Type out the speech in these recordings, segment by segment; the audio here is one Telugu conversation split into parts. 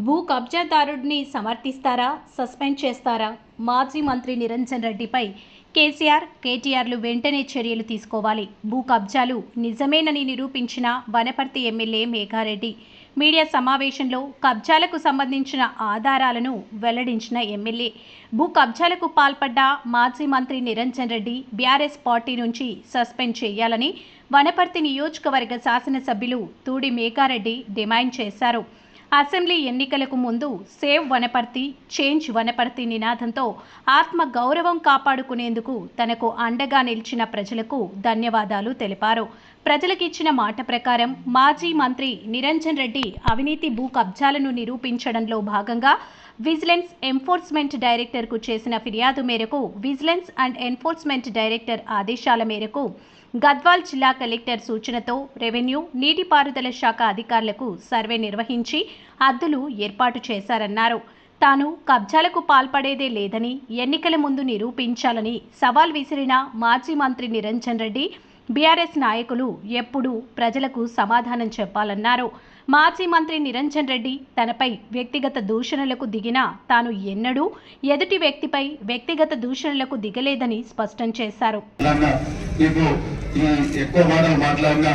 భూ కబ్జాదారుడిని సమర్థిస్తారా, సస్పెండ్ చేస్తారా? మాజీ మంత్రి నిరంజన్ రెడ్డిపై కేటీఆర్లు వెంటనే చర్యలు తీసుకోవాలి. భూ కబ్జాలు నిజమేనని నిరూపించిన వనపర్తి ఎమ్మెల్యే మేఘారెడ్డి మీడియా సమావేశంలో కబ్జాలకు సంబంధించిన ఆధారాలను వెల్లడించిన ఎమ్మెల్యే భూ కబ్జాలకు పాల్పడ్డ మాజీ మంత్రి నిరంజన్ రెడ్డి బీఆర్ఎస్ పార్టీ నుంచి సస్పెండ్ చేయాలని వనపర్తి నియోజకవర్గ శాసనసభ్యులు తూడి మేఘారెడ్డి డిమాండ్ చేశారు. అసెంబ్లీ ఎన్నికలకు ముందు సేవ్ వనపర్తి, చేంజ్ వనపర్తి నినాదంతో ఆత్మ గౌరవం కాపాడుకునేందుకు తనకు అండగా నిలిచిన ప్రజలకు ధన్యవాదాలు తెలిపారు. ప్రజలకిచ్చిన మాట ప్రకారం మాజీ మంత్రి నిరంజన్ రెడ్డి అవినీతి భూ కబ్జాలను నిరూపించడంలో భాగంగా విజిలెన్స్ ఎన్ఫోర్స్మెంట్ డైరెక్టర్కు చేసిన ఫిర్యాదు మేరకు విజిలెన్స్ అండ్ ఎన్ఫోర్స్మెంట్ డైరెక్టర్ ఆదేశాల మేరకు గద్వాల్ జిల్లా కలెక్టర్ సూచనతో రెవెన్యూ, నీటిపారుదల శాఖ అధికారులకు సర్వే నిర్వహించి హద్దులు ఏర్పాటు చేశారన్నారు. తాను కబ్జాలకు పాల్పడేదే లేదని ఎన్నికల ముందు నిరూపించాలని సవాల్ విసిరిన మాజీ మంత్రి నిరంజన్ రెడ్డి బీఆర్ఎస్ నాయకులు ఎప్పుడూ ప్రజలకు సమాధానం చెప్పాలన్నారు. మాజీ మంత్రి నిరంజన్ రెడ్డి తనపై వ్యక్తిగత దూషణలకు దిగినా తాను ఎన్నడూ ఎదుటి వ్యక్తిపై వ్యక్తిగత దూషణలకు దిగలేదని స్పష్టం చేశారు. ఎక్కువ మాటలు మాట్లాడినా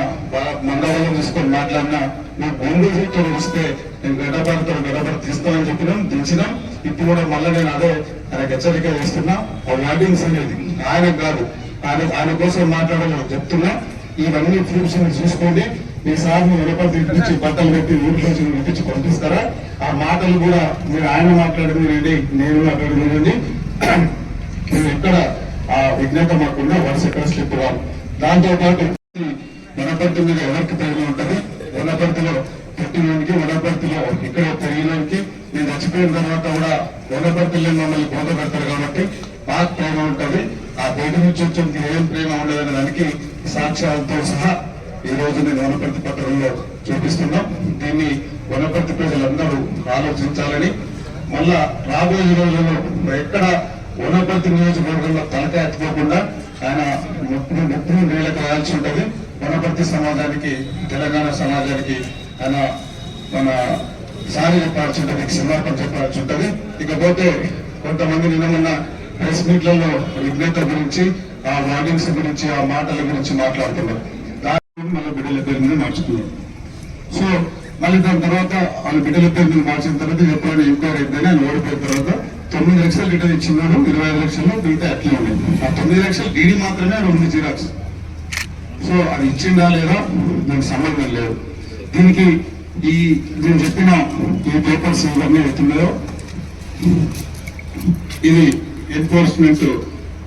మంగళవారం తీసుకొని మాట్లాడినా నువ్వు బొంగుతో వస్తే నేను గడపడి తీస్తానని చెప్పినాం, దించినాం. ఇప్పుడు కూడా మళ్ళీ నేను అదే ఆయనకు హెచ్చరిక చేస్తున్నా. ఆ వార్డింగ్స్ అనేది ఆయన కాదు, ఆయన కోసం మాట్లాడాలని చెప్తున్నా. ఇవన్నీ ప్రూఫ్స్ చూసుకోండి. మీ సార్ని వెనపడి ఇప్పించి బట్టలు పెట్టి ఊరిలోంచి ఇప్పించి పంపిస్తారా? ఆ మాటలు కూడా మీరు ఆయన మాట్లాడింది వినండి, నేను మాట్లాడింది వినండి. మీరు ఎక్కడ ఆ విజ్ఞత మాకున్నా వరుస ఎక్కడ స్లిప్ కాదు. దాంతో పాటు వనపర్తి మీద ఎవరికి ప్రేమ ఉంటుంది? వనపర్తిలో పుట్టినోనికి, వనపర్తిలో ఇక్కడ పెరిగినోనికి, నేను చచ్చిపోయిన తర్వాత కూడా వనపర్తిలో మమ్మల్ని బోధ పెడతారు కాబట్టి మాకు ప్రేమ ఉంటుంది. ఆ బయట నుంచి వచ్చేందుకు ఏం ప్రేమ ఉండదనే దానికి సాక్ష్యాలతో సహా ఈ రోజు నేను వనపర్తి పట్టణంలో చూపిస్తున్నాం. దీన్ని వనపర్తి ప్రజలందరూ ఆలోచించాలని, మళ్ళా రాబోయే రోజుల్లో ఎక్కడ వనపర్తి నియోజకవర్గంలో తలకాయ ఎత్తుకోకుండా ఆయన ముప్పు నీళ్ళకి రాయాల్సి ఉంటుంది. వనపర్తి సమాజానికి, తెలంగాణ సమాజానికి ఆయన మన సారి చెప్పాల్సి ఉంటుంది, క్షమాపణ చెప్పాల్సి ఉంటుంది. ఇకపోతే కొంతమంది నిన్న ప్రెస్ మీట్లలో విజ్ఞత గురించి, ఆ వార్నింగ్స్ గురించి, ఆ మాటల గురించి మాట్లాడుతున్నారు. దాని మళ్ళీ బిడ్డల పేరు మీద మార్చుకున్నారు. సో మళ్ళీ దాని తర్వాత వాళ్ళ బిడ్డల పేరు మీద మార్చిన తర్వాత ఎప్పుడైనా ఎంక్వైరీ అయిందని ఆయన ఓడిపోయిన తర్వాత 9 లక్షలు రిటర్న్ ఇచ్చినాడు. 25 లక్షలు మిగతా అట్లే ఉండేది. ఆ 9 లక్షలు డీడీ మాత్రమే ఉంది, జిరాక్స్. సో అది ఇచ్చిందా లేదా దానికి సంబంధం లేదు. దీనికి నేను చెప్పిన ఈ పేపర్స్ ఇవన్నీ అవుతున్నాయో ఇది ఎన్ఫోర్స్మెంట్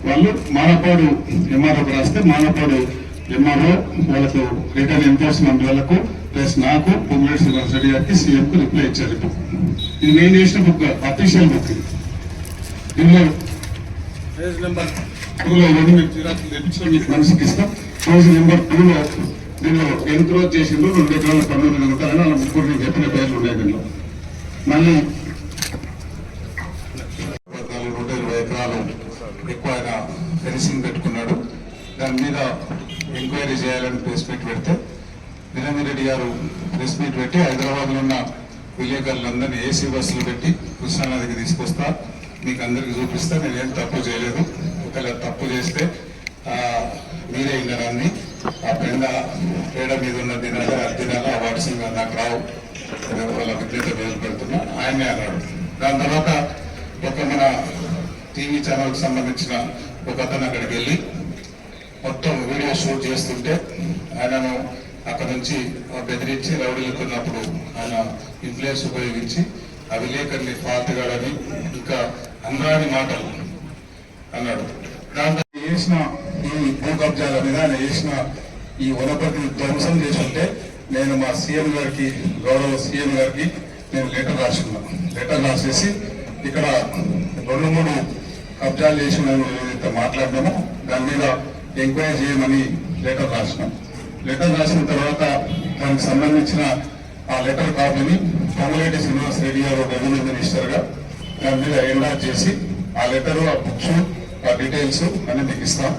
వాళ్ళు మానపాడు ఎంఆర్ఓకి రాస్తే మానపాడు ఎంఆర్ఓ వాళ్ళకు రిటర్న్ ఎన్ఫోర్స్మెంట్ వాళ్ళకు ప్లస్ నాకు పొంగులేటి శ్రీనివాస్ రెడ్డి గారికి సీఎంకు రిప్లై ఇచ్చారు. ఇది నేను చేసిన బుక్, అఫీషియల్ బుక్. దీనిలో పేజ్ నెంబర్ 2లో ఇవన్నీ మీకు జిరాక్స్ తెప్పించడం మీకు మనసుకి ఇస్తాం. పేజ్ నెంబర్ 2లో దీనిలో ఎన్క్రోచ్ చేసిండ్రు 2 ఎకరాల 19 గుంటలని వాళ్ళ ముగ్గురు నేను చెప్పిన పేర్లు ఉన్నాయి. దీనిలో మళ్ళీ 120 ఎకరాలు ఎక్కువ ఆయన ఫెన్సింగ్ పెట్టుకున్నాడు. దాని మీద ఎంక్వైరీ చేయాలని ప్రెస్ మీట్ పెడితే నిరంజన్ రెడ్డి గారు ప్రెస్ మీట్ పెట్టి హైదరాబాద్లో ఉన్న విలేకరులందరినీ ఏసీ బస్సులు పెట్టి కృష్ణానదికి తీసుకొస్తా, మీకు అందరికి చూపిస్తా, నేనేం తప్పు చేయలేదు, ఒకవేళ తప్పు చేస్తే మీరే ఇంకరాన్ని ఆ పేడ మీద ఉన్న దినాలు అర్దినాలు ఆ వాట్సింగ్ నాకు రావు, వాళ్ళ విజ్ఞత వేలు పెడుతున్నా ఆయనే అన్నాడు. దాని తర్వాత ఒక మన టీవీ ఛానల్కి సంబంధించిన ఒక అతను అక్కడికి వెళ్ళి మొత్తం వీడియో షూట్ చేస్తుంటే ఆయనను అక్కడ నుంచి బెదిరించి రౌడీలుకున్నప్పుడు ఆయన ఇన్ఫ్లుయెన్స్ ఉపయోగించి ఆ విలేకరిని ఫాల్ట్గాడని ఇంకా అందరాని మాటలు అన్నాడు. దాంట్లో చేసిన ఈ భూ కబ్జాల మీద ఆయన చేసిన ఈ వనపర్తి ధ్వంసం చేస్తుంటే నేను మా సీఎం గారికి, గౌరవ సీఎం గారికి నేను లెటర్ రాసుకున్నాను. లెటర్ రాసేసి ఇక్కడ 2-3 కబ్జాలు చేసిన ఏదైతే మాట్లాడినామో దాని మీద ఎంక్వైరీ చేయమని లెటర్ రాసినాం. లెటర్ రాసిన తర్వాత దానికి సంబంధించిన ఆ లెటర్ కాపీని పొంగులేటి శ్రీనివాస్ రెడ్డి గారు రెవెన్యూ మినిస్టర్ గా దాని మీద ఎండార్ చేసి ఆ లెటర్, ఆ బుక్స్, ఆ డీటెయిల్స్ అన్ని మీకు ఇస్తాం.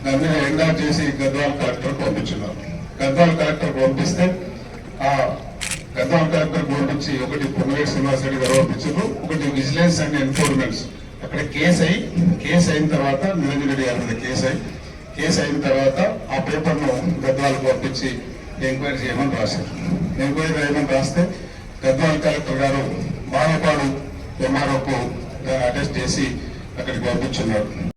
దాని మీద ఎండార్ చేసి గద్వాల్ కలెక్టర్ పంపించున్నారు. గద్వాల్ కలెక్టర్ పంపిస్తే ఆ గద్వాల్ కలెక్టర్ పంపించి ఒకటి పొంగులేటి శ్రీనివాస్ రెడ్డి గారు పంపించారు, ఒకటి విజిలెన్స్ అండ్ ఎన్ఫోర్స్మెంట్స్. అక్కడ కేసు అయిన తర్వాత నిరంజన్ రెడ్డి గారి మీద కేసు అయిన తర్వాత ఆ పేపర్ను గద్వాలకు పంపించి ఎంక్వైరీ చేయమని రాశారు. ఎంక్వైరీ చేయమని రాస్తే గద్వాల కలెక్టర్ గారు బాలపాడు ఎంఆర్ఓకు దాన్ని అటెస్ట్ చేసి అక్కడికి పంపించున్నారు.